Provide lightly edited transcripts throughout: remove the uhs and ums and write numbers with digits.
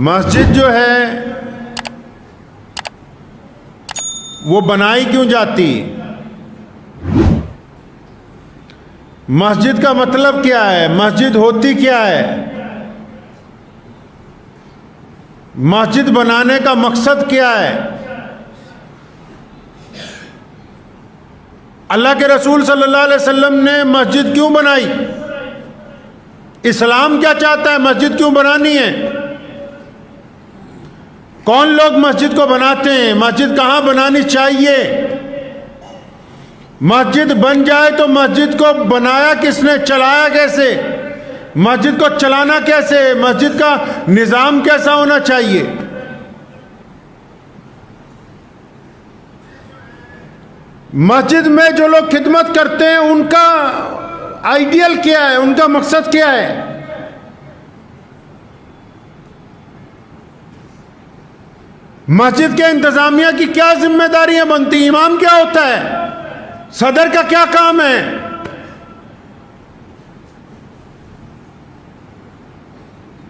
मस्जिद जो है वो बनाई क्यों जाती? मस्जिद का मतलब क्या है? मस्जिद होती क्या है? मस्जिद बनाने का मकसद क्या है? अल्लाह के रसूल सल्लल्लाहु अलैहि वसल्लम ने मस्जिद क्यों बनाई? इस्लाम क्या चाहता है? मस्जिद क्यों बनानी है? कौन लोग मस्जिद को बनाते हैं? मस्जिद कहां बनानी चाहिए? मस्जिद बन जाए तो मस्जिद को बनाया किसने? चलाया कैसे? मस्जिद को चलाना कैसे? मस्जिद का निजाम कैसा होना चाहिए? मस्जिद में जो लोग खिदमत करते हैं उनका आइडियल क्या है? उनका मकसद क्या है? मस्जिद के इंतजामिया की क्या जिम्मेदारियां बनती? इमाम क्या होता है? सदर का क्या काम है?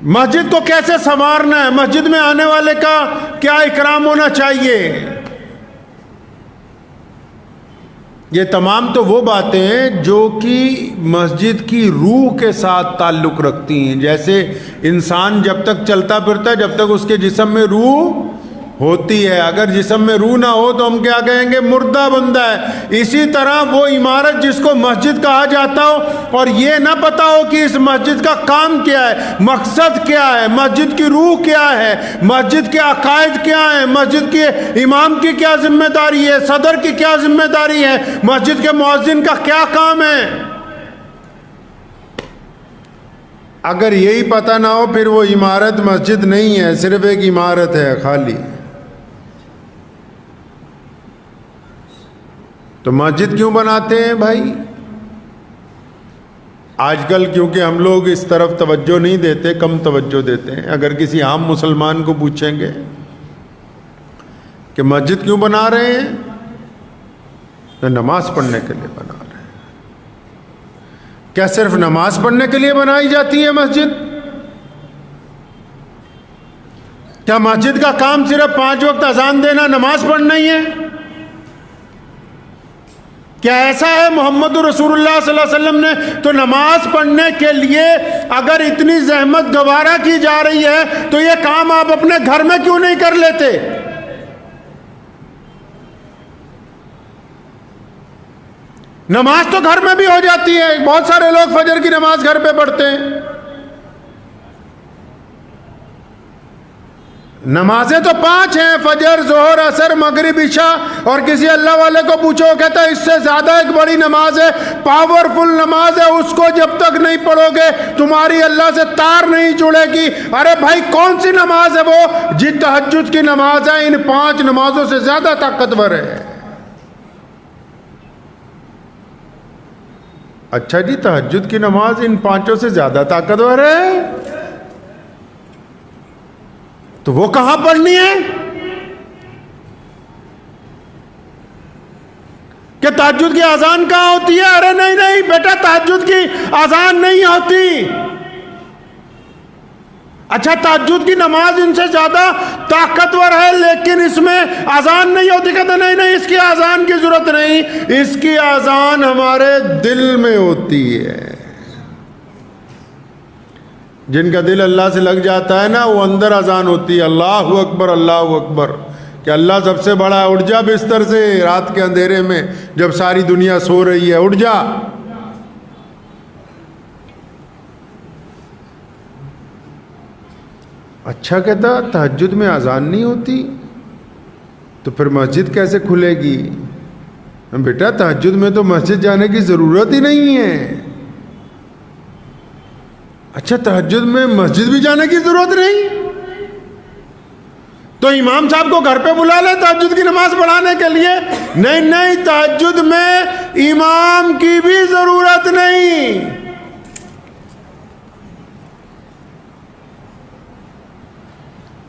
मस्जिद को कैसे संवारना है? मस्जिद में आने वाले का क्या इकराम होना चाहिए? ये तमाम तो वो बातें हैं जो कि मस्जिद की रूह के साथ ताल्लुक़ रखती हैं। जैसे इंसान जब तक चलता फिरता है जब तक उसके जिस्म में रूह होती है, अगर जिस्म में रूह ना हो तो हम क्या कहेंगे? मुर्दा बंदा है। इसी तरह वो इमारत जिसको मस्जिद कहा जाता हो और ये ना पता हो कि इस मस्जिद का काम क्या है, मकसद क्या है, मस्जिद की रूह क्या है, मस्जिद के अकायद क्या है, मस्जिद के इमाम की क्या जिम्मेदारी है, सदर की क्या जिम्मेदारी है, मस्जिद के मुअज्जिन का क्या काम है, अगर यही पता ना हो फिर वो इमारत मस्जिद नहीं है, सिर्फ एक इमारत है खाली। तो मस्जिद क्यों बनाते हैं भाई? आजकल क्योंकि हम लोग इस तरफ तवज्जो नहीं देते, कम तवज्जो देते हैं। अगर किसी आम मुसलमान को पूछेंगे कि मस्जिद क्यों बना रहे हैं, तो नमाज पढ़ने के लिए बना रहे हैं। क्या सिर्फ नमाज पढ़ने के लिए बनाई जाती है मस्जिद? क्या मस्जिद का काम सिर्फ 5 वक्त अजान देना, नमाज पढ़ना ही है? क्या ऐसा है मोहम्मद रसूलुल्लाह सल्लल्लाहु अलैहि वसल्लम ने तो नमाज पढ़ने के लिए अगर इतनी जहमत गवारा की जा रही है तो ये काम आप अपने घर में क्यों नहीं कर लेते? नमाज तो घर में भी हो जाती है। बहुत सारे लोग फजर की नमाज घर पे पढ़ते हैं। नमाजें तो 5 हैं, फजर, जोहर, असर, मगरिब, इशा। और किसी अल्लाह वाले को पूछो, कहता है इससे ज्यादा एक बड़ी नमाज है, पावरफुल नमाज है, उसको जब तक नहीं पढ़ोगे तुम्हारी अल्लाह से तार नहीं जुड़ेगी। अरे भाई कौन सी नमाज है वो? जी तहज्जुद की नमाज है, इन 5 नमाजों से ज्यादा ताकतवर है। अच्छा जी, तहज्जुद की नमाज इन 5 से ज्यादा ताकतवर है, तो वो कहां पढ़नी है? क्या तहज्जुद की अजान कहां होती है? अरे नहीं नहीं बेटा, तहज्जुद की अजान नहीं होती। अच्छा, तहज्जुद की नमाज इनसे ज्यादा ताकतवर है लेकिन इसमें अजान नहीं होती। कहते नहीं नहीं, इसकी अजान की जरूरत नहीं, इसकी अजान हमारे दिल में होती है। जिनका दिल अल्लाह से लग जाता है ना, वो अंदर अजान होती है, अल्लाहु अकबर अल्लाहु अकबर, कि अल्लाह सबसे बड़ा है। उठ जा बिस्तर से रात के अंधेरे में जब सारी दुनिया सो रही है, उठ जा। अच्छा, कहता तहज्जुद में अजान नहीं होती तो फिर मस्जिद कैसे खुलेगी? बेटा तहज्जुद में तो मस्जिद जाने की जरूरत ही नहीं है। अच्छा, तहज्जुद में मस्जिद भी जाने की जरूरत नहीं, तो इमाम साहब को घर पे बुला ले तहज्जुद की नमाज पढ़ाने के लिए? नहीं नहीं, तहज्जुद में इमाम की भी जरूरत नहीं।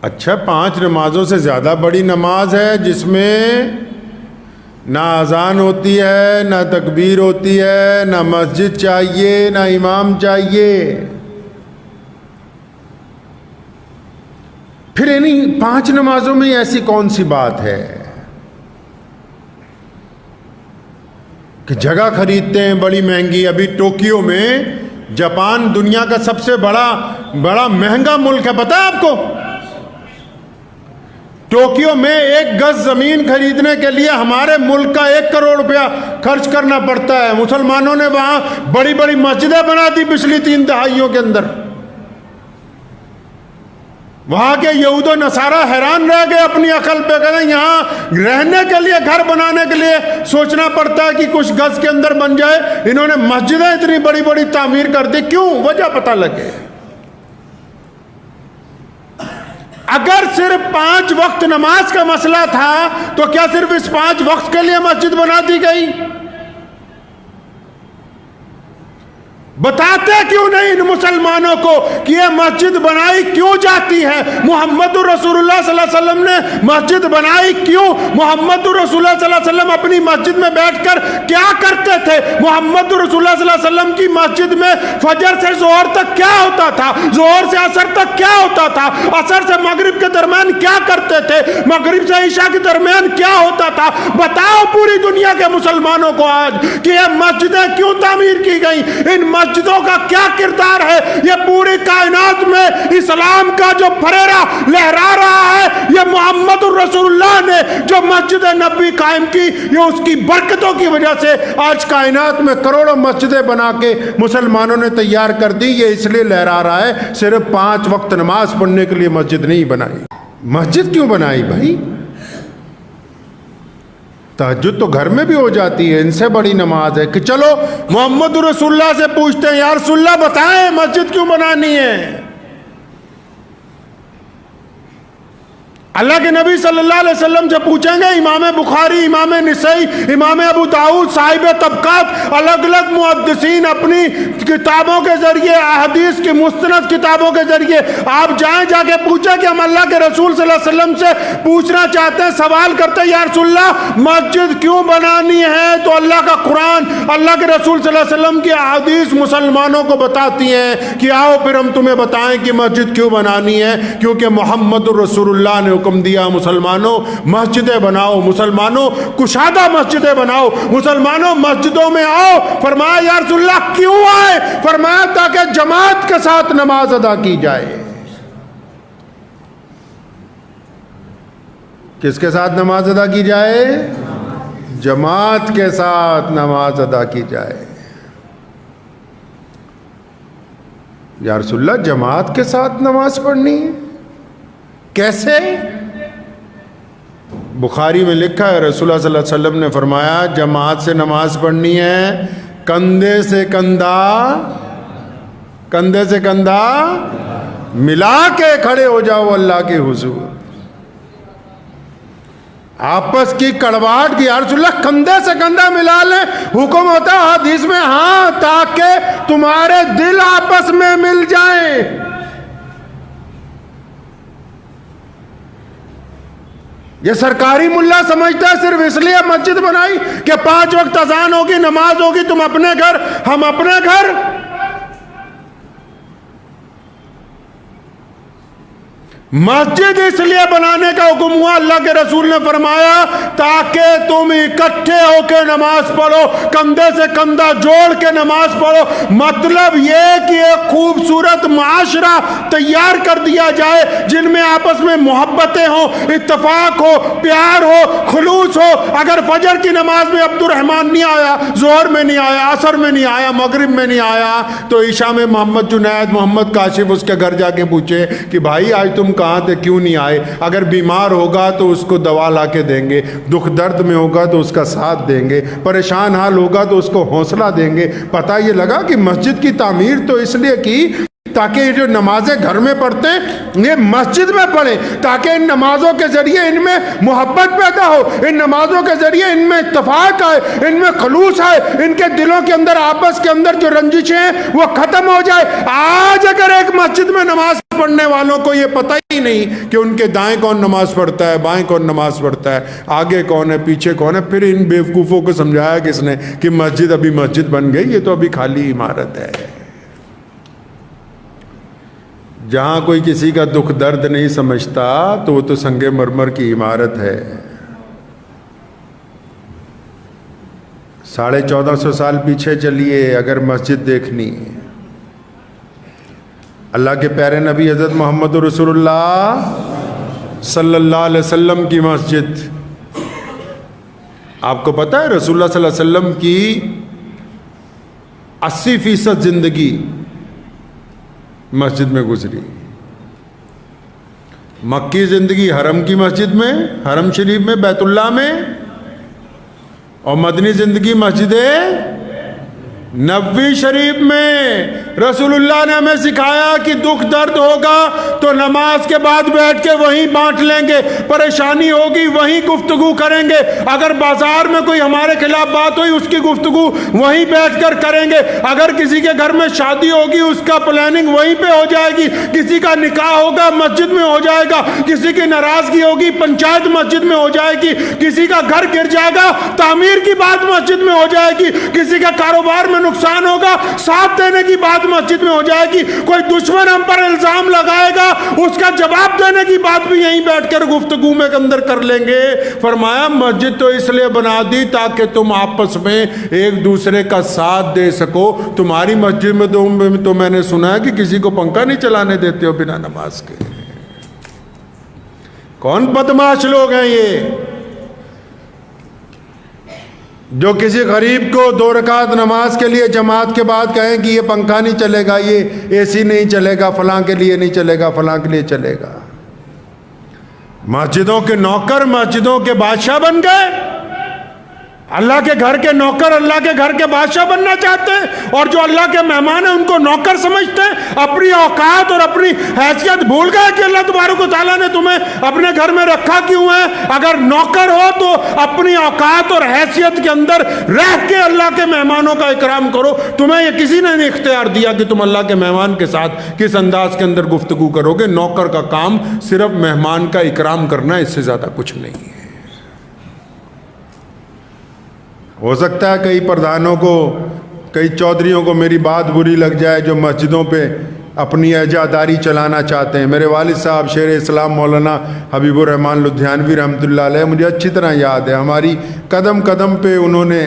अच्छा, 5 नमाजों से ज्यादा बड़ी नमाज है जिसमें ना अजान होती है, ना तकबीर होती है, ना मस्जिद चाहिए, ना इमाम चाहिए। फिर इन्हीं 5 नमाजों में ऐसी कौन सी बात है कि जगह खरीदते हैं बड़ी महंगी। अभी टोक्यो में, जापान दुनिया का सबसे बड़ा महंगा मुल्क है, पता है आपको? टोक्यो में 1 गज जमीन खरीदने के लिए हमारे मुल्क का 1 करोड़ रुपया खर्च करना पड़ता है। मुसलमानों ने वहां बड़ी बड़ी मस्जिदें बना दी पिछली 3 दहाइयों के अंदर। वहां के यहूदो नसारा हैरान रह गए अपनी अकल पे। कहते यहां रहने के लिए, घर बनाने के लिए सोचना पड़ता है कि कुछ गज के अंदर बन जाए। इन्होंने मस्जिदें इतनी बड़ी बड़ी तामीर कर दी, क्यों? वजह पता लगे। अगर सिर्फ 5 वक्त नमाज का मसला था तो क्या सिर्फ इस 5 वक्त के लिए मस्जिद बना दी गई? बताते क्यों नहीं इन मुसलमानों को कि यह मस्जिद बनाई क्यों जाती है? मोहम्मद रसूलुल्लाह सल्लल्लाहु अलैहि वसल्लम ने मस्जिद बनाई क्यों? मोहम्मद रसूलुल्लाह सल्लल्लाहु अलैहि वसल्लम अपनी मस्जिद में बैठकर क्या करते थे? मोहम्मद रसूलुल्लाह सल्लल्लाहु अलैहि वसल्लम की मस्जिद में फजर से जोहर तक क्या होता था? जोहर से असर तक क्या होता था? असर से मगरिब के दरमियान क्या करते थे? मगरिब से ईशा के दरमियान क्या होता था? बताओ पूरी दुनिया के मुसलमानों को आज कि यह मस्जिदें क्यों तामीर की गई? इन मस्जिदों का क्या किरदार है? ये पूरी कायनात में इस्लाम का जो फरेरा लहरा रहा है, ये मोहम्मद रसूलुल्लाह ने जो मस्जिद नबी कायम की, ये उसकी बरकतों की वजह से आज कायनात में करोड़ों मस्जिदें बना के मुसलमानों ने तैयार कर दी। ये इसलिए लहरा रहा है, सिर्फ 5 वक्त नमाज पढ़ने के लिए मस्जिद नहीं बनाई। मस्जिद क्यों बनाई भाई? तहज्जुद तो घर में भी हो जाती है, इनसे बड़ी नमाज है। कि चलो मोहम्मद रसूलुल्लाह से पूछते हैं, या रसूलुल्लाह बताएं मस्जिद क्यों बनानी है? अल्लाह के नबी सल्लल्लाहु अलैहि वसल्लम से पूछेंगे। इमाम बुखारी, इमाम निसई, इमाम अबू दाऊद, साहिब तबकात, अलग अलग मुहद्दिसीन अपनी किताबों के जरिए, अहदीस की मुस्तनद किताबों के जरिए आप जाके पूछे कि हम अल्लाह के रसूल सल्लल्लाहु अलैहि वसल्लम से पूछना चाहते हैं, सवाल करते हैं, या रसूलल्लाह मस्जिद क्यों बनानी है? तो अल्लाह का कुरान, अल्लाह के रसूल सल्लल्लाहु अलैहि वसल्लम की अहदीस मुसलमानों को बताती हैं कि आओ फिर हम तुम्हें बताएं कि मस्जिद क्यों बनानी है। क्योंकि मोहम्मद रसूलुल्लाह ने हुक्म दिया, मुसलमानों मस्जिदें बनाओ, मुसलमानों कुशादा मस्जिदें बनाओ, मुसलमानों मस्जिदों में आओ। फरमाया या रसूलल्लाह क्यों आए? फरमाया ताकि जमात के साथ नमाज अदा की जाए। किसके साथ नमाज अदा की जाए? जमात के साथ नमाज अदा की जाए। या रसूलल्लाह जमात के साथ नमाज पढ़नी है, कैसे? बुखारी में लिखा है, रसूलुल्लाह सल्लल्लाहु अलैहि वसल्लम ने फरमाया जमात से नमाज पढ़नी है, कंधे से कंधा मिला के खड़े हो जाओ अल्लाह के हुजूर। आपस की कड़वाहट की, यार रसूलुल्लाह कंधे से कंधा मिला ले, हुक्म होता है हदीस में, हाँ, ताकि तुम्हारे दिल आपस में मिल जाएं। ये सरकारी मुल्ला समझता है सिर्फ इसलिए मस्जिद बनाई कि 5 वक्त अजान होगी, नमाज होगी, तुम अपने घर हम अपने घर। मस्जिद इसलिए बनाने का हुक्म हुआ, अल्लाह के रसूल ने फरमाया ताकि तुम इकट्ठे होकर नमाज पढ़ो, कंधे से कंधा जोड़ के नमाज पढ़ो। मतलब यह कि एक खूबसूरत माशरा तैयार कर दिया जाए जिनमें आपस में मोहब्बतें हो, इत्तफाक हो, प्यार हो, खुलूस हो। अगर फजर की नमाज में अब्दुर्रहमान नहीं आया, जोहर में नहीं आया, असर में नहीं आया, मगरिब में नहीं आया, तो ईशा में मोहम्मद जुनैद, मोहम्मद काशिफ उसके घर जाके पूछे कि भाई आज तुम कहाँ थे, क्यों नहीं आए? अगर बीमार होगा तो उसको दवा ला के देंगे, दुख दर्द में होगा तो उसका साथ देंगे, परेशान हाल होगा तो उसको हौसला देंगे। पता ये लगा कि मस्जिद की तामीर तो इसलिए की ताकि ये जो नमाजें घर में पढ़ते हैं ये मस्जिद में पढ़े, ताकि इन नमाजों के जरिए इनमें मोहब्बत पैदा हो, इन नमाजों के जरिए इनमें इत्तफाक आए, इनमें खलूस आए, इनके दिलों के अंदर आपस के अंदर जो रंजिशें हैं वो खत्म हो जाए। आज अगर एक मस्जिद में नमाज पढ़ने वालों को ये पता ही नहीं कि उनके दाएं कौन नमाज पढ़ता है, बाएं कौन नमाज पढ़ता है, आगे कौन है, पीछे कौन है, फिर इन बेवकूफ़ों को समझाया किसने कि मस्जिद अभी मस्जिद बन गई, ये तो अभी खाली इमारत है। जहां कोई किसी का दुख दर्द नहीं समझता तो वो तो संगे मरमर की इमारत है। 1450 साल पीछे चलिए, अगर मस्जिद देखनी, अल्लाह के प्यारे नबी हज़रत मोहम्मद रसूलुल्लाह सल्लल्लाहु अलैहि वसल्लम की मस्जिद, आपको पता है रसूलुल्लाह सल्लल्लाहु अलैहि वसल्लम की 80% जिंदगी मस्जिद में गुजरी। मक्की जिंदगी हरम की मस्जिद में, हरम शरीफ में, बैतुल्लाह में, और मदनी जिंदगी मस्जिद नबवी शरीफ में। रसूलुल्लाह ने हमें सिखाया कि दुख दर्द होगा तो नमाज के बाद बैठ के वहीं बांट लेंगे, परेशानी होगी वहीं गुफ्तगू करेंगे, अगर बाजार में कोई हमारे खिलाफ बात हुई उसकी गुफ्तगू वहीं बैठकर करेंगे, अगर किसी के घर में शादी होगी उसका प्लानिंग वहीं पे हो जाएगी, किसी का निकाह होगा मस्जिद में हो जाएगा, किसी की नाराजगी होगी पंचायत मस्जिद में हो जाएगी, किसी का घर गिर जाएगा तामीर की बात मस्जिद में हो जाएगी, किसी का कारोबार में नुकसान होगा साथ देने की बात मस्जिद में हो जाएगी, कोई दुश्मन हम पर इल्जाम लगाएगा उसका जवाब देने की बात भी यहीं बैठकर गुफ्तगू में अंदर कर लेंगे। फरमाया मस्जिद तो इसलिए बना दी ताकि तुम आपस में एक दूसरे का साथ दे सको। तुम्हारी मस्जिद में तो मैंने सुना है कि किसी को पंखा नहीं चलाने देते हो बिना नमाज के। कौन बदमाश लोग हैं ये जो किसी गरीब को 2 रकात नमाज के लिए जमात के बाद कहें कि ये पंखा नहीं चलेगा, ये एसी नहीं चलेगा, फलां के लिए नहीं चलेगा, फलां के लिए चलेगा। मस्जिदों के नौकर मस्जिदों के बादशाह बन गए। अल्लाह के घर के नौकर अल्लाह के घर के बादशाह बनना चाहते हैं, और जो अल्लाह के मेहमान हैं उनको नौकर समझते हैं। अपनी औकात और अपनी हैसियत भूल गए कि अल्लाह तबारक व तआला ने तुम्हें अपने घर में रखा क्यों है। अगर नौकर हो तो अपनी औकात और हैसियत के अंदर रह के अल्लाह के मेहमानों का इकराम करो। तुम्हें ये किसी ने नहीं इख्तियार दिया कि तुम अल्लाह के मेहमान के साथ किस अंदाज के अंदर गुफ्तगू करोगे। नौकर का काम सिर्फ मेहमान का इकराम करना, इससे ज्यादा कुछ नहीं है। हो सकता है कई प्रधानों को, कई चौधरियों को मेरी बात बुरी लग जाए जो मस्जिदों पे अपनी एजादारी चलाना चाहते हैं। मेरे वालिद साहब शेर इस्लाम मौलाना हबीबुर रहमान लुधियानवी रहमतुल्लाह अलैह, मुझे अच्छी तरह याद है, हमारी कदम कदम पे उन्होंने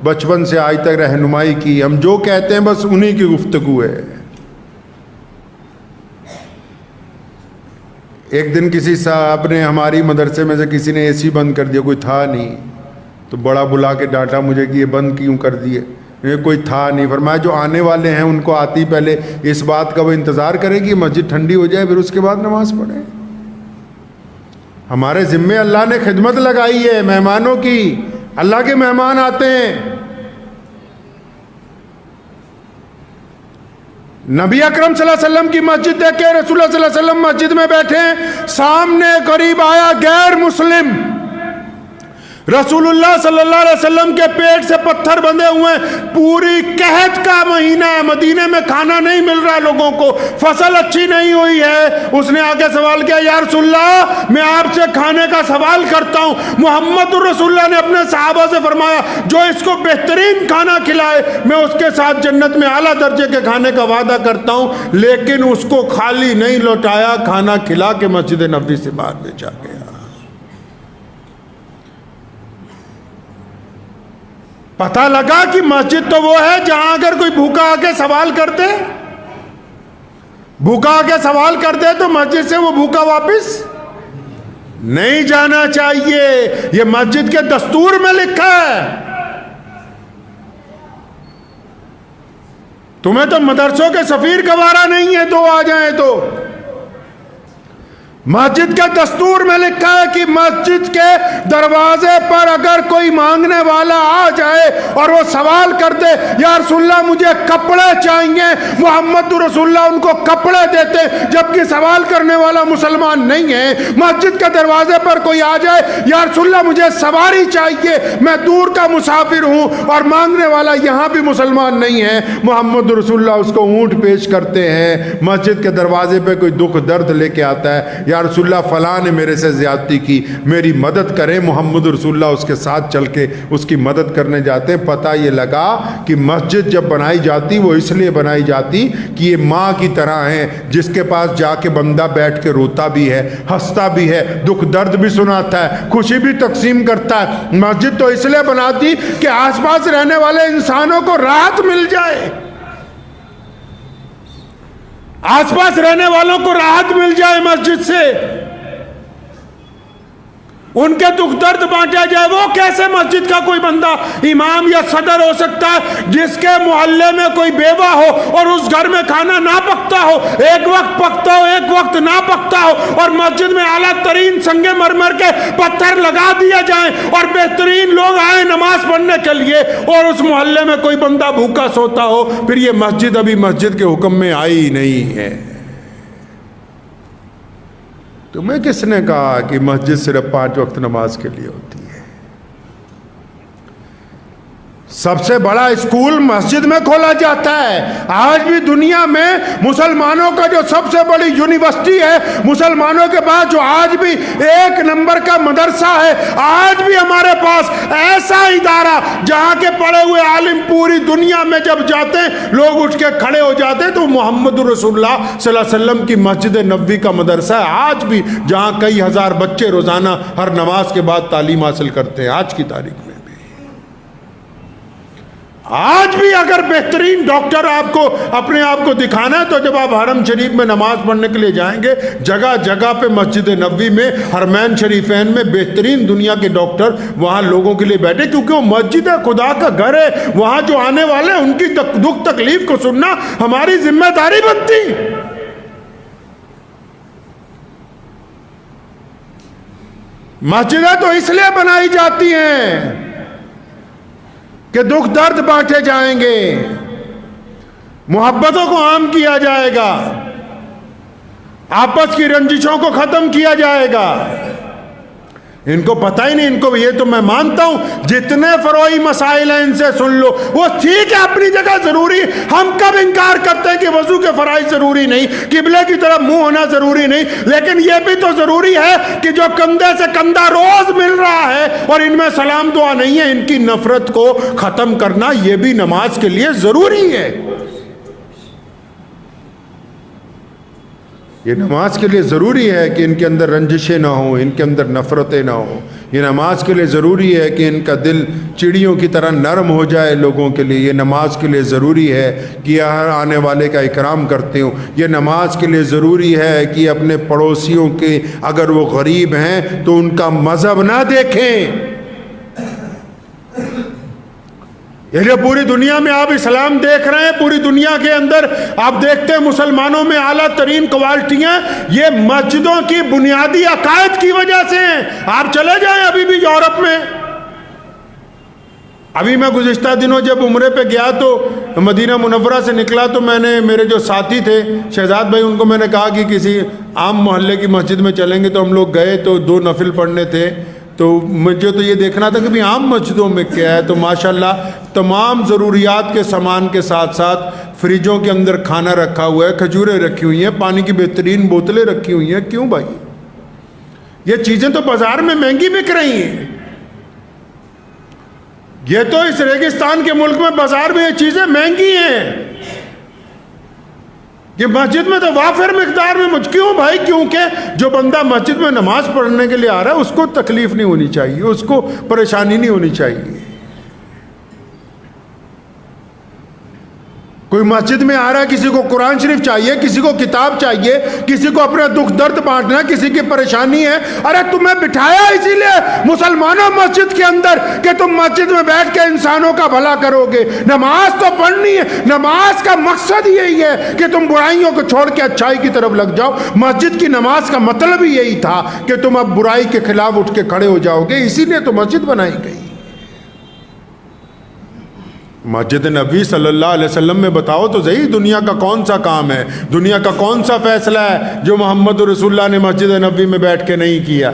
बचपन से आज तक रहनुमाई की। हम जो कहते हैं बस उन्हीं की गुफ्तगू है। एक दिन किसी साहब ने, हमारी मदरसे में से किसी ने एसी बंद कर दिया, कोई था नहीं, तो बड़ा बुला के डांटा मुझे कि ये बंद क्यों कर दिए। ये कोई था नहीं। फरमाया जो आने वाले हैं उनको आती पहले इस बात का वो इंतज़ार करेगी मस्जिद ठंडी हो जाए फिर उसके बाद नमाज पढ़े। हमारे ज़िम्मे अल्लाह ने खिदमत लगाई है मेहमानों की। अल्लाह के मेहमान आते हैं, नबी अकरम सल्लल्लाहु अलैहि वसल्लम की मस्जिद देखे, रसूलुल्लाह सल्लल्लाहु अलैहि वसल्लम मस्जिद में बैठे, सामने करीब आया गैर मुस्लिम। रसूलुल्लाह सल्लल्लाहु अलैहि वसल्लम के पेट से पत्थर बंधे हुए, पूरी कहत का महीना है, मदीने में खाना नहीं मिल रहा है लोगों को, फसल अच्छी नहीं हुई है। उसने आगे सवाल किया, या रसूलल्लाह मैं आपसे खाने का सवाल करता हूँ। मोहम्मद रसूलुल्लाह ने अपने सहाबा से फरमाया, जो इसको बेहतरीन खाना खिलाए मैं उसके साथ जन्नत में आला दर्जे के खाने का वादा करता हूँ। लेकिन उसको खाली नहीं लौटाया, खाना खिला के मस्जिद नबवी से बाहर भेजा गया। पता लगा कि मस्जिद तो वो है जहां अगर कोई भूखा आके सवाल करते, भूखा आके सवाल करते तो मस्जिद से वो भूखा वापस नहीं जाना चाहिए। ये मस्जिद के दस्तूर में लिखा है। तुम्हें तो मदरसों के सफीर गवारा नहीं है, दो आ जाए तो। मस्जिद के दस्तूर में लिखा है कि मस्जिद के दरवाजे पर अगर कोई मांगने वाला आ जाए और वो सवाल कर दे, या रसूलुल्लाह मुझे कपड़े चाहिए, मोहम्मद रसूलुल्लाह उनको कपड़े देते, जबकि सवाल करने वाला मुसलमान नहीं है। मस्जिद के दरवाजे पर कोई आ जाए, या रसूलुल्लाह मुझे सवारी चाहिए, मैं दूर का मुसाफिर हूँ, और मांगने वाला यहाँ भी मुसलमान नहीं है, मोहम्मद रसूलुल्लाह उसको ऊँट पेश करते हैं। मस्जिद के दरवाजे पर कोई दुख दर्द लेके आता है, या रसूलुल्लाह फ़लाँ ने मेरे से ज़्यादती की, मेरी मदद करें। मोहम्मद रसूलुल्लाह उसके साथ चल के उसकी मदद करने जाते हैं। पता ये लगा कि मस्जिद जब बनाई जाती वो इसलिए बनाई जाती कि ये माँ की तरह है, जिसके पास जाके बंदा बैठ के रोता भी है, हंसता भी है, दुख दर्द भी सुनाता है, खुशी भी तकसीम करता है। मस्जिद तो इसलिए बनाती कि आसपास रहने वाले इंसानों को राहत मिल जाए, आसपास रहने वालों को राहत मिल जाए मस्जिद से, उनके दुख दर्द बांटा जाए। वो कैसे मस्जिद का कोई बंदा इमाम या सदर हो सकता है जिसके मोहल्ले में कोई बेवा हो और उस घर में खाना ना पकता हो, एक वक्त पकता हो एक वक्त ना पकता हो, और मस्जिद में आला तरीन संगे मरमर के पत्थर लगा दिया जाए और बेहतरीन लोग आए नमाज पढ़ने के लिए और उस मोहल्ले में कोई बंदा भूखा सोता हो, फिर ये मस्जिद अभी मस्जिद के हुक्म में आई ही नहीं है। तुम्हें किसने कहा कि मस्जिद सिर्फ 5 वक्त नमाज के लिए होती है? सबसे बड़ा स्कूल मस्जिद में खोला जाता है। आज भी दुनिया में मुसलमानों का जो सबसे बड़ी यूनिवर्सिटी है, मुसलमानों के पास जो आज भी 1 नंबर का मदरसा है, आज भी हमारे पास ऐसा इदारा जहां के पढ़े हुए आलिम पूरी दुनिया में जब जाते हैं लोग उठ के खड़े हो जाते हैं, तो मोहम्मद रसूलुल्लाह सल्लल्लाहु अलैहि वसल्लम की मस्जिद नबवी का मदरसा है आज भी, जहां कई हजार बच्चे रोजाना हर नमाज के बाद तालीम हासिल करते हैं। आज की तारीख में आज भी अगर बेहतरीन डॉक्टर आपको अपने आप को दिखाना है तो जब आप हरम शरीफ में नमाज पढ़ने के लिए जाएंगे, जगह जगह पे मस्जिद नबवी में, हरमैन शरीफैन में बेहतरीन दुनिया के डॉक्टर वहां लोगों के लिए बैठे, क्योंकि वो मस्जिद है, खुदा का घर है। वहां जो आने वाले हैं उनकी दुख तकलीफ को सुनना हमारी जिम्मेदारी बनती। मस्जिदें तो इसलिए बनाई जाती हैं कि दुख दर्द बांटे जाएंगे, मोहब्बतों को आम किया जाएगा, आपस की रंजिशों को खत्म किया जाएगा। इनको पता ही नहीं, इनको ये तो मैं मानता हूं जितने फरोई मसाइल हैं इनसे सुन लो, वो ठीक है अपनी जगह जरूरी। हम कब इंकार करते हैं कि वजू के फराइज जरूरी नहीं, किबले की तरफ मुंह होना जरूरी नहीं, लेकिन ये भी तो जरूरी है कि जो कंधे से कंधा रोज मिल रहा है और इनमें सलाम दुआ नहीं है, इनकी नफरत को खत्म करना ये भी नमाज के लिए जरूरी है। ये नमाज के लिए ज़रूरी है कि इनके अंदर रंजिशें ना हो, इनके अंदर नफ़रतें ना हो। ये नमाज के लिए ज़रूरी है कि इनका दिल चिड़ियों की तरह नरम हो जाए लोगों के लिए। ये नमाज के लिए ज़रूरी है कि हर आने वाले का इकराम करते हो। ये नमाज के लिए ज़रूरी है कि अपने पड़ोसियों के अगर वो गरीब हैं तो उनका मज़हब ना देखें। ये जो पूरी दुनिया में आप इस्लाम देख रहे हैं, पूरी दुनिया के अंदर आप देखते हैं मुसलमानों में आला तरीन क्वालिटियां, ये मस्जिदों की बुनियादी अकायद की वजह से हैं। आप चले जाएं अभी भी यूरोप में। अभी मैं गुज़िश्ता दिनों जब उम्रे पे गया तो मदीना मुनव्वरा से निकला तो मैंने, मेरे जो साथी थे शहजाद भाई, उनको मैंने कहा कि किसी आम मोहल्ले की मस्जिद में चलेंगे। तो हम लोग गए तो 2 नफिल पढ़ने थे। तो मुझे तो ये देखना था कि भाई आम मस्जिदों में क्या है। तो माशाल्लाह तमाम ज़रूरियात के सामान के साथ साथ फ्रिजों के अंदर खाना रखा हुआ है, खजूरें रखी हुई हैं, पानी की बेहतरीन बोतलें रखी हुई हैं। क्यों भाई, ये चीज़ें तो बाज़ार में महंगी बिक रही हैं। ये तो इस रेगिस्तान के मुल्क में बाज़ार में ये चीज़ें महंगी हैं। ये मस्जिद में तो वाफिर मिकदार में क्यों भाई? क्योंकि जो बंदा मस्जिद में नमाज पढ़ने के लिए आ रहा है उसको तकलीफ नहीं होनी चाहिए, उसको परेशानी नहीं होनी चाहिए। कोई मस्जिद में आ रहा है, किसी को कुरान शरीफ चाहिए, किसी को किताब चाहिए, किसी को अपना दुख दर्द बांटना, किसी की परेशानी है। अरे तुम्हें बिठाया इसीलिए मुसलमानों मस्जिद के अंदर कि तुम मस्जिद में बैठ के इंसानों का भला करोगे। नमाज तो पढ़नी है, नमाज का मकसद यही है कि तुम बुराइयों को छोड़ के अच्छाई की तरफ लग जाओ। मस्जिद की नमाज का मतलब ही यही था कि तुम अब बुराई के खिलाफ उठ के खड़े हो जाओगे, इसीलिए तो मस्जिद बनाई गई। मस्जिद नबी सल्लल्लाहु अलैहि वसल्लम में बताओ तो सही, दुनिया का कौन सा काम है, दुनिया का कौन सा फैसला है जो मोहम्मद रसूलुल्लाह ने मस्जिद नबी में बैठ के नहीं किया।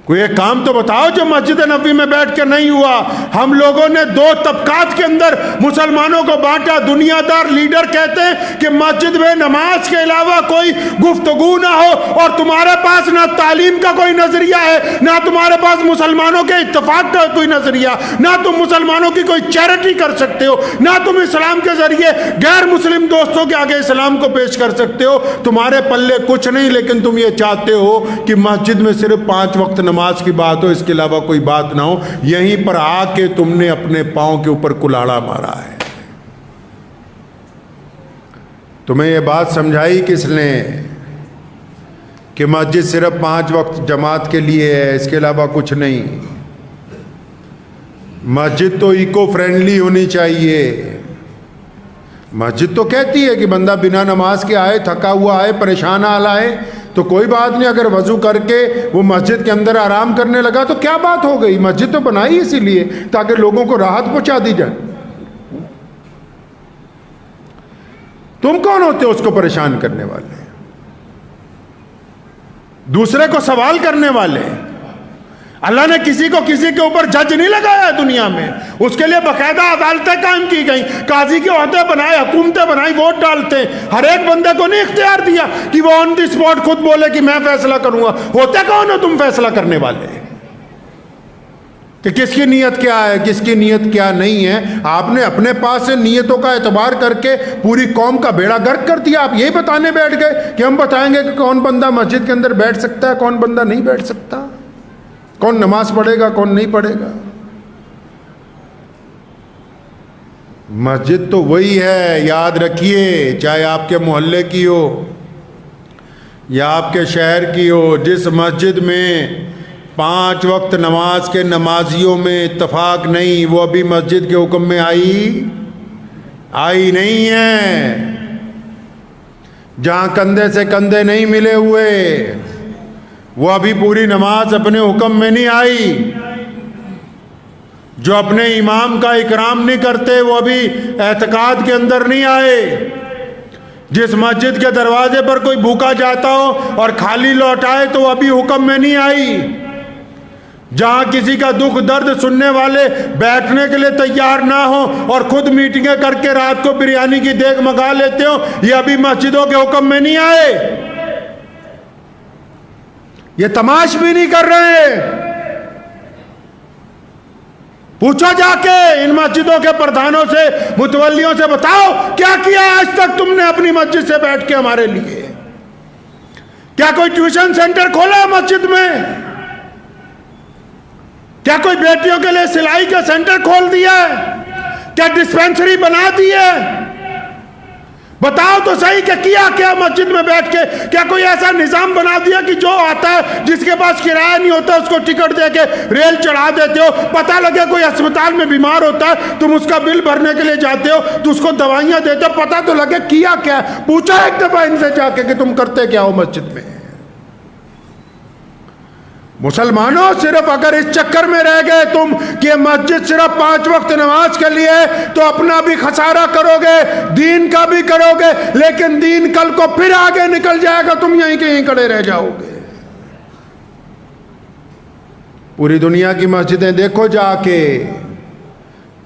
कोई एक काम तो बताओ जो मस्जिद नबी में बैठ के नहीं हुआ। हम लोगों ने दो तबकात के अंदर मुसलमानों को बांटा। दुनियादार लीडर कहते हैं कि मस्जिद में नमाज के अलावा कोई गुफ्तगू ना हो, और तुम्हारे पास ना तालीम का कोई नजरिया है, ना तुम्हारे पास मुसलमानों के इत्तेफाक का कोई नजरिया, ना तुम मुसलमानों की कोई चैरिटी कर सकते हो, ना तुम इस्लाम के जरिए गैर मुस्लिम दोस्तों के आगे इस्लाम को पेश कर सकते हो। तुम्हारे पल्ले कुछ नहीं, लेकिन तुम ये चाहते हो कि मस्जिद में सिर्फ 5 वक्त नमाज की बात हो, इसके अलावा कोई बात ना हो। यहीं पर आके तुमने अपने पांव के ऊपर कुल्हाड़ा मारा है। तुम्हें यह बात समझाई किसने कि मस्जिद सिर्फ 5 वक्त जमात के लिए है, इसके अलावा कुछ नहीं। मस्जिद तो इको फ्रेंडली होनी चाहिए। मस्जिद तो कहती है कि बंदा बिना नमाज के आए, थका हुआ आए, परेशान हाल आए तो कोई बात नहीं। अगर वजू करके वो मस्जिद के अंदर आराम करने लगा तो क्या बात हो गई। मस्जिद तो बनाई इसीलिए ताकि लोगों को राहत पहुंचा दी जाए। तुम कौन होते हो उसको परेशान करने वाले, दूसरे को सवाल करने वाले। अल्लाह ने किसी को किसी के ऊपर जज नहीं लगाया दुनिया में। उसके लिए बाकायदा अदालतें कायम की गई, काजी के ओहदे बनाए, हुकूमतें बनाई, वोट डालते। हर एक बंदे को नहीं इख्तियार दिया कि वो ऑन द स्पॉट खुद बोले कि मैं फैसला करूंगा। होते कौन हो तुम फैसला करने वाले कि किसकी नीयत क्या है, किसकी नीयत क्या नहीं है। आपने अपने पास से नीयतों का एतबार करके पूरी कौम का बेड़ा गर्क कर दिया। आप यही बताने बैठ गए कि हम बताएंगे कि कौन बंदा मस्जिद के अंदर बैठ सकता है, कौन बंदा नहीं बैठ सकता, कौन नमाज पढ़ेगा, कौन नहीं पढ़ेगा। मस्जिद तो वही है, याद रखिए, चाहे आपके मोहल्ले की हो या आपके शहर की हो, जिस मस्जिद में 5 वक्त नमाज के नमाजियों में इत्तफाक नहीं, वो अभी मस्जिद के हुक्म में आई नहीं है। जहां कंधे से कंधे नहीं मिले हुए, वो अभी पूरी नमाज अपने हुक्म में नहीं आई। जो अपने इमाम का इकराम नहीं करते वो अभी एतकाद के अंदर नहीं आए। जिस मस्जिद के दरवाजे पर कोई भूखा जाता हो और खाली लौटाए तो वो अभी हुक्म में नहीं आई। जहां किसी का दुख दर्द सुनने वाले बैठने के लिए तैयार ना हो और खुद मीटिंगें करके रात को बिरयानी की देग मंगा लेते हो, ये अभी मस्जिदों के हुक्म में नहीं आए। ये तमाश भी नहीं कर रहे। पूछो जाके इन मस्जिदों के प्रधानों से, मुतवल्लियों से, बताओ क्या किया आज तक तुमने अपनी मस्जिद से बैठ के हमारे लिए। क्या कोई ट्यूशन सेंटर खोला है मस्जिद में? क्या कोई बेटियों के लिए सिलाई का सेंटर खोल दिया है? क्या डिस्पेंसरी बना दी है? बताओ तो सही कि किया क्या मस्जिद में बैठ के। क्या कोई ऐसा निजाम बना दिया कि जो आता है, जिसके पास किराया नहीं होता, उसको टिकट देके रेल चढ़ा देते हो। पता लगे कोई अस्पताल में बीमार होता है, तुम उसका बिल भरने के लिए जाते हो तो उसको दवाइयां देते हो। पता तो लगे किया क्या। पूछा एक दफा इनसे जाके कि तुम करते क्या हो मस्जिद में। मुसलमानों, सिर्फ अगर इस चक्कर में रह गए तुम कि मस्जिद सिर्फ 5 वक्त नमाज के लिए, तो अपना भी खसारा करोगे, दीन का भी करोगे, लेकिन दीन कल को फिर आगे निकल जाएगा, तुम यहीं के यहीं खड़े रह जाओगे। पूरी दुनिया की मस्जिदें देखो जाके,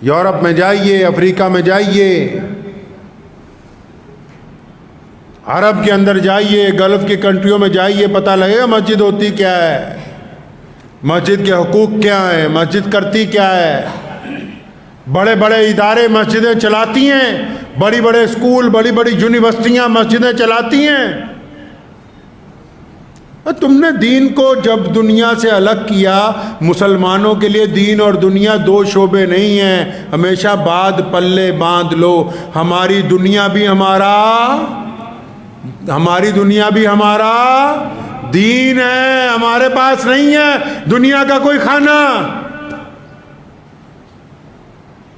यूरोप में जाइए, अफ्रीका में जाइए, अरब के अंदर जाइए, गल्फ की कंट्रियों में जाइए, पता लगेगा मस्जिद होती क्या है, मस्जिद के हुकूक क्या है, मस्जिद करती क्या है। बड़े बड़े इदारे मस्जिदें चलाती हैं, बड़ी बड़े स्कूल, बड़ी बड़ी यूनिवर्सिटियां मस्जिदें चलाती हैं। तुमने दीन को जब दुनिया से अलग किया, मुसलमानों के लिए दीन और दुनिया 2 शोबे नहीं हैं। हमेशा बाद पल्ले बांध लो। हमारी दुनिया भी हमारा दीन है, हमारे पास नहीं है दुनिया का कोई खाना।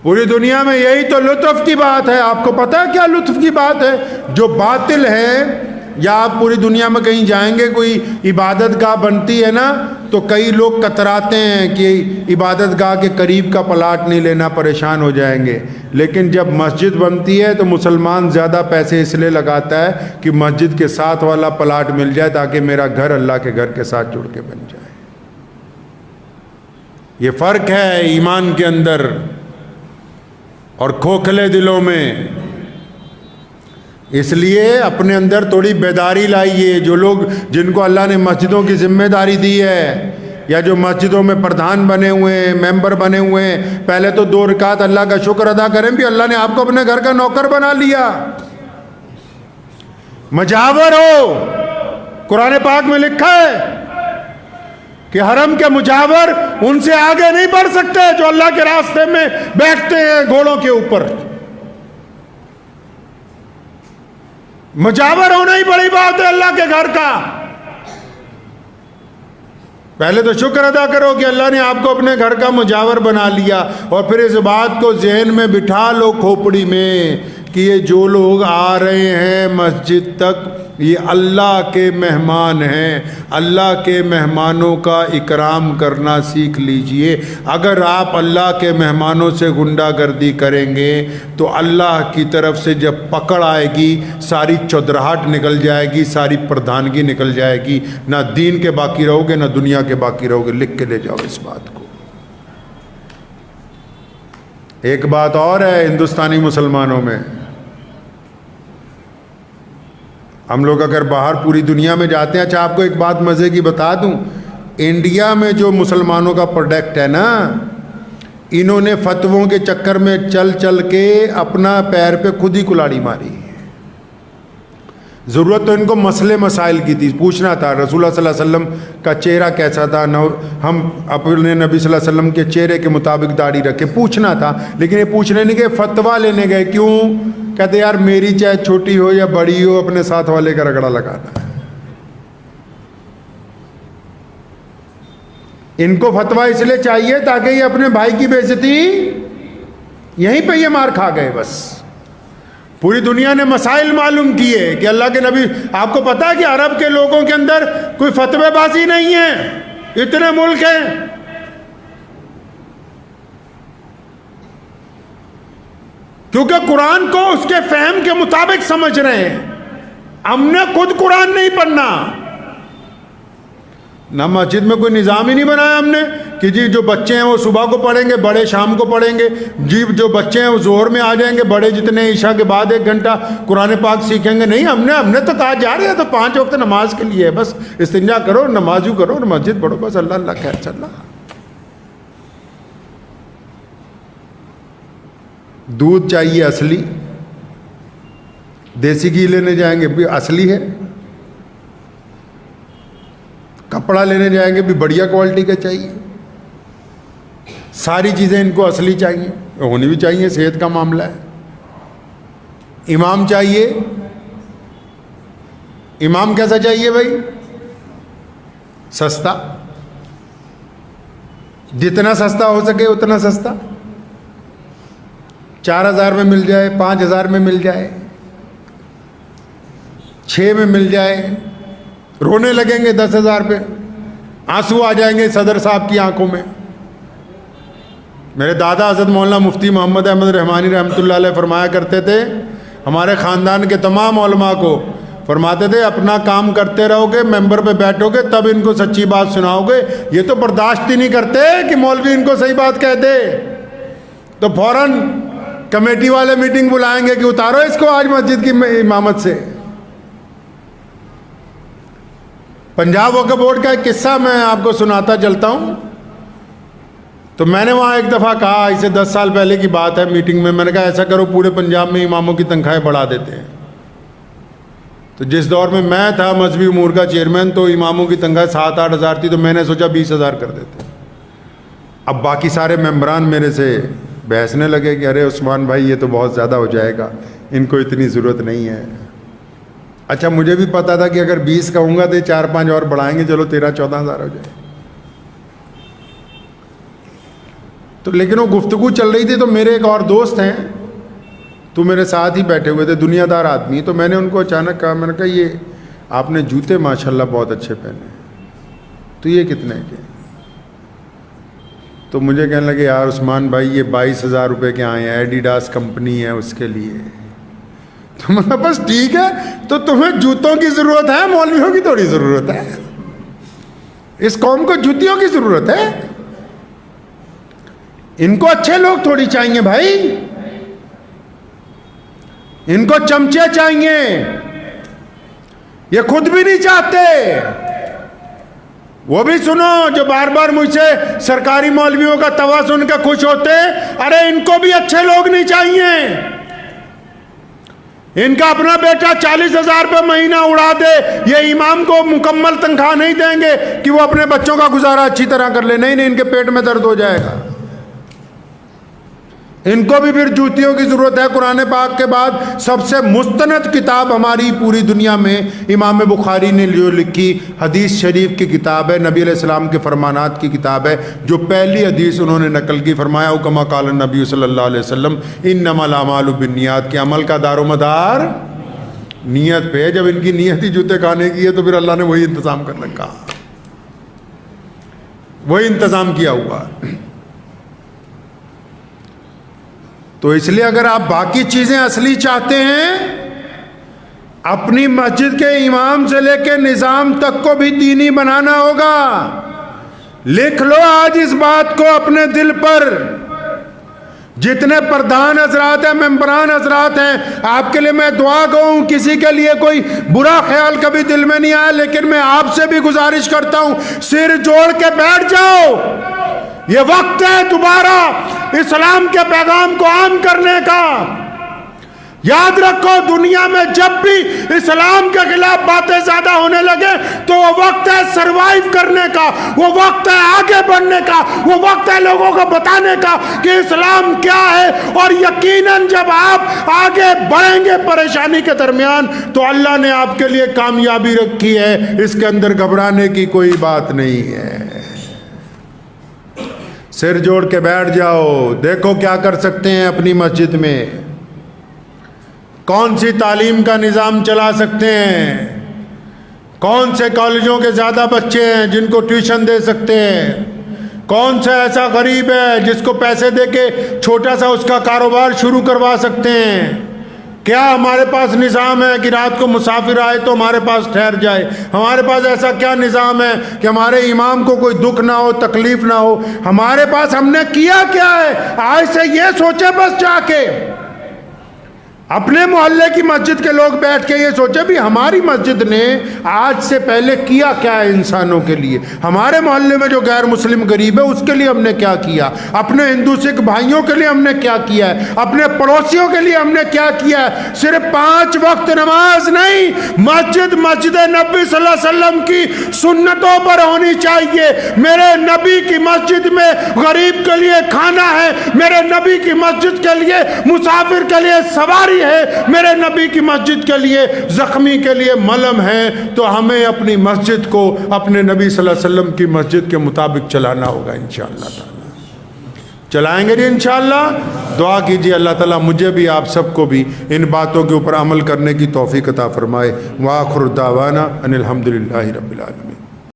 पूरी दुनिया में यही तो लुत्फ की बात है। आपको पता है क्या लुत्फ की बात है? जो बातिल है, या आप पूरी दुनिया में कहीं जाएंगे, कोई इबादत गाह बनती है ना, तो कई लोग कतराते हैं कि इबादत गाह के करीब का प्लाट नहीं लेना, परेशान हो जाएंगे। लेकिन जब मस्जिद बनती है तो मुसलमान ज़्यादा पैसे इसलिए लगाता है कि मस्जिद के साथ वाला प्लाट मिल जाए ताकि मेरा घर अल्लाह के घर के साथ जुड़ के बन जाए। ये फर्क है ईमान के अंदर और खोखले दिलों में। इसलिए अपने अंदर थोड़ी बेदारी लाइए। जो लोग, जिनको अल्लाह ने मस्जिदों की जिम्मेदारी दी है, या जो मस्जिदों में प्रधान बने हुए हैं, मेंबर बने हुए हैं, पहले तो 2 रकात अल्लाह का शुक्र अदा करें भी अल्लाह ने आपको अपने घर का नौकर बना लिया। मुजावर हो, कुरान पाक में लिखा है कि हरम के मुजावर उनसे आगे नहीं बढ़ सकते जो अल्लाह के रास्ते में बैठते हैं घोड़ों के ऊपर। मुजावर होना ही बड़ी बात है अल्लाह के घर का। पहले तो शुक्र अदा करो कि अल्लाह ने आपको अपने घर का मुजावर बना लिया, और फिर इस बात को ज़हन में बिठा लो खोपड़ी में कि ये जो लोग आ रहे हैं मस्जिद तक, ये अल्लाह के मेहमान हैं। अल्लाह के मेहमानों का इकराम करना सीख लीजिए। अगर आप अल्लाह के मेहमानों से गुंडागर्दी करेंगे तो अल्लाह की तरफ से जब पकड़ आएगी, सारी चौधराहट निकल जाएगी, सारी प्रधानगी निकल जाएगी। ना दीन के बाकी रहोगे, ना दुनिया के बाकी रहोगे। लिख के ले जाओ इस बात को। एक बात और है हिंदुस्तानी मुसलमानों में, हम लोग अगर बाहर पूरी दुनिया में जाते हैं, अच्छा आपको एक बात मज़े की बता दूं, इंडिया में जो मुसलमानों का प्रोडक्ट है ना, इन्होंने फतवों के चक्कर में चल चल के अपना पैर पे खुद ही कुल्हाड़ी मारी। ज़रूरत तो इनको मसले मसाइल की थी, पूछना था रसूलुल्लाह सल्लल्लाहु अलैहि वसल्लम का चेहरा कैसा था, हम अपने नबी सल्लल्लाहु अलैहि वसल्लम के चेहरे के मुताबिक दाढ़ी रखे, पूछना था। लेकिन ये पूछने नहीं गए, फतवा लेने गए। क्यों? कहते यार मेरी चाहे छोटी हो या बड़ी हो, अपने साथ वाले का रगड़ा लगाना है। इनको फतवा इसलिए चाहिए ताकि ये अपने भाई की बेइज्जती यहीं पे ये मार खा गए। बस पूरी दुनिया ने मसाइल मालूम किए कि अल्लाह के नबी, आपको पता है कि अरब के लोगों के अंदर कोई फतवेबाजी नहीं है, इतने मुल्क हैं। क्योंकि कुरान को उसके फहम के मुताबिक समझ रहे हैं। हमने खुद कुरान नहीं पढ़ना ना, मस्जिद में कोई निज़ाम ही नहीं बनाया हमने कि जी जो बच्चे हैं वो सुबह को पढ़ेंगे, बड़े शाम को पढ़ेंगे, जी जो बच्चे हैं वो जोहर में आ जाएंगे, बड़े जितने ईशा के बाद 1 घंटा कुरान पाक सीखेंगे। नहीं, हमने तो कहा जा रहे हैं तो 5 वक्त नमाज के लिए है। बस इस्तिंजा करो, नमाजू करो, मस्जिद पढ़ो, बस अल्लाह अल्लाह खैर चल रहा। दूध चाहिए असली, देसी घी लेने जाएंगे भी असली है, कपड़ा लेने जाएंगे भी बढ़िया क्वालिटी का चाहिए। सारी चीज़ें इनको असली चाहिए, होनी भी चाहिए, सेहत का मामला है। इमाम चाहिए, इमाम कैसा चाहिए भाई? सस्ता, जितना सस्ता हो सके उतना सस्ता। 4000 में मिल जाए, 5000 में मिल जाए, 6 में मिल जाए। रोने लगेंगे 10,000 पे, आंसू आ जाएंगे सदर साहब की आंखों में। मेरे दादा हज़रत मौलाना मुफ्ती मोहम्मद अहमद रहमानी रहमतुल्लाह अलैह फरमाया करते थे, हमारे ख़ानदान के तमाम उलमा को फरमाते थे, अपना काम करते रहोगे, मेंबर पे बैठोगे, तब इनको सच्ची बात सुनाओगे। ये तो बर्दाश्त ही नहीं करते कि मौलवी इनको सही बात कह दे, तो फौरन कमेटी वाले मीटिंग बुलाएंगे कि उतारो इसको आज मस्जिद की इमामत से। पंजाब वक्फ बोर्ड का एक किस्सा मैं आपको सुनाता चलता हूँ। तो मैंने वहाँ एक दफ़ा कहा, इसे 10 साल पहले की बात है, मीटिंग में मैंने कहा ऐसा करो पूरे पंजाब में इमामों की तनख्वाहें बढ़ा देते हैं। तो जिस दौर में मैं था मजहबी उमूर का चेयरमैन, तो इमामों की तनख्वाह 7-8 हज़ार थी, तो मैंने सोचा 20,000 कर देते। अब बाकी सारे मेम्बरान मेरे से बहसने लगे कि अरे उस्मान भाई ये तो बहुत ज़्यादा हो जाएगा, इनको इतनी ज़रूरत नहीं है। अच्छा मुझे भी पता था कि अगर 20 कहूँगा तो 4-5 और बढ़ाएंगे, चलो 13-14 हज़ार हो जाए। तो लेकिन वो गुफ्तगू चल रही थी, तो मेरे एक और दोस्त हैं, तो मेरे साथ ही बैठे हुए थे, दुनियादार आदमी। तो मैंने उनको अचानक कहा, मैंने कहा ये आपने जूते माशाल्लाह बहुत अच्छे पहने, तो ये कितने के? तो मुझे कहने लगे यार उस्मान भाई ये 22,000 रुपये के आए हैं, एडिडास कंपनी है उसके लिए। तो मैं बस ठीक है, तो तुम्हें जूतों की ज़रूरत है, मौलवियों की थोड़ी ज़रूरत है। इस कौम को जूतियों की ज़रूरत है। इनको अच्छे लोग थोड़ी चाहिए भाई, इनको चमचे चाहिए, ये खुद भी नहीं चाहते। वो भी सुनो जो बार बार मुझसे सरकारी मौलवियों का तवा सुनकर खुश होते, अरे इनको भी अच्छे लोग नहीं चाहिए। इनका अपना बेटा 40,000 रुपये महीना उड़ा दे, ये इमाम को मुकम्मल तनख्वाह नहीं देंगे कि वो अपने बच्चों का गुजारा अच्छी तरह कर ले। नहीं, इनके पेट में दर्द हो जाएगा। इनको भी फिर जूतियों की जरूरत है। कुरान पाक के बाद सबसे मुस्तनद किताब हमारी पूरी दुनिया में इमाम बुखारी ने जो लिखी हदीस शरीफ की किताब है, नबी अलैहिस्सलाम के फरमानात की किताब है। जो पहली हदीस उन्होंने नकल की, फरमाया कमा काल नबी सल्लल्लाहु अलैहि वसल्लम इन्नमल अमालु बिन्नियात, के अमल का दारोमदार नियत पे है। जब इनकी नियत ही जूते खाने की है तो फिर अल्लाह ने वही इंतजाम कर रखा, वही इंतजाम किया हुआ। तो इसलिए अगर आप बाकी चीजें असली चाहते हैं, अपनी मस्जिद के इमाम से लेकर निजाम तक को भी दीनी बनाना होगा। लिख लो आज इस बात को अपने दिल पर। जितने प्रधान हजरात हैं, मेंबरान हजरात हैं, आपके लिए मैं दुआ कहूं, किसी के लिए कोई बुरा ख्याल कभी दिल में नहीं आया, लेकिन मैं आपसे भी गुजारिश करता हूं, सिर जोड़ के बैठ जाओ। ये वक्त है दोबारा इस्लाम के पैगाम को आम करने का। याद रखो, दुनिया में जब भी इस्लाम के खिलाफ बातें ज्यादा होने लगे तो वो वक्त है सरवाइव करने का, वो वक्त है आगे बढ़ने का, वो वक्त है लोगों को बताने का कि इस्लाम क्या है। और यकीनन जब आप आगे बढ़ेंगे परेशानी के दरमियान तो अल्लाह ने आपके लिए कामयाबी रखी है, इसके अंदर घबराने की कोई बात नहीं है। सिर जोड़ के बैठ जाओ, देखो क्या कर सकते हैं अपनी मस्जिद में, कौन सी तालीम का निज़ाम चला सकते हैं, कौन से कॉलेजों के ज़्यादा बच्चे हैं जिनको ट्यूशन दे सकते हैं, कौन सा ऐसा गरीब है जिसको पैसे दे के छोटा सा उसका कारोबार शुरू करवा सकते हैं। क्या हमारे पास निज़ाम है कि रात को मुसाफिर आए तो हमारे पास ठहर जाए? हमारे पास ऐसा क्या निज़ाम है कि हमारे इमाम को कोई दुख ना हो, तकलीफ ना हो? हमारे पास हमने किया क्या है? आज से ये सोचे बस जाके अपने मोहल्ले की मस्जिद के लोग बैठ के ये सोचे भी हमारी मस्जिद ने आज से पहले किया क्या है इंसानों के लिए। हमारे मोहल्ले में जो गैर मुस्लिम गरीब है उसके लिए हमने क्या किया, अपने हिंदू सिख भाइयों के लिए हमने क्या किया है, अपने पड़ोसियों के लिए हमने क्या किया है। सिर्फ 5 वक्त नमाज नहीं, मस्जिद मस्जिद नबी सल्लल्लाहु अलैहि वसल्लम की सुन्नतों पर होनी चाहिए। मेरे नबी की मस्जिद में गरीब के लिए खाना है, मेरे नबी की मस्जिद के लिए मुसाफिर के लिए सवारी है, मेरे नबी की मस्जिद के लिए जख्मी के लिए मलम है। तो हमें अपनी मस्जिद को अपने नबी सल्लल्लाहु अलैहि वसल्लम की मस्जिद के मुताबिक चलाना होगा। इंशाअल्लाह ताला चलाएंगे जी इंशाअल्लाह। दुआ कीजिए अल्लाह ताला मुझे भी आप सबको भी इन बातों के ऊपर अमल करने की तौफीक अता फरमाए। व आखिर दावाना अनिल हम्दुलिल्लाहि रब्बिल आलमीन।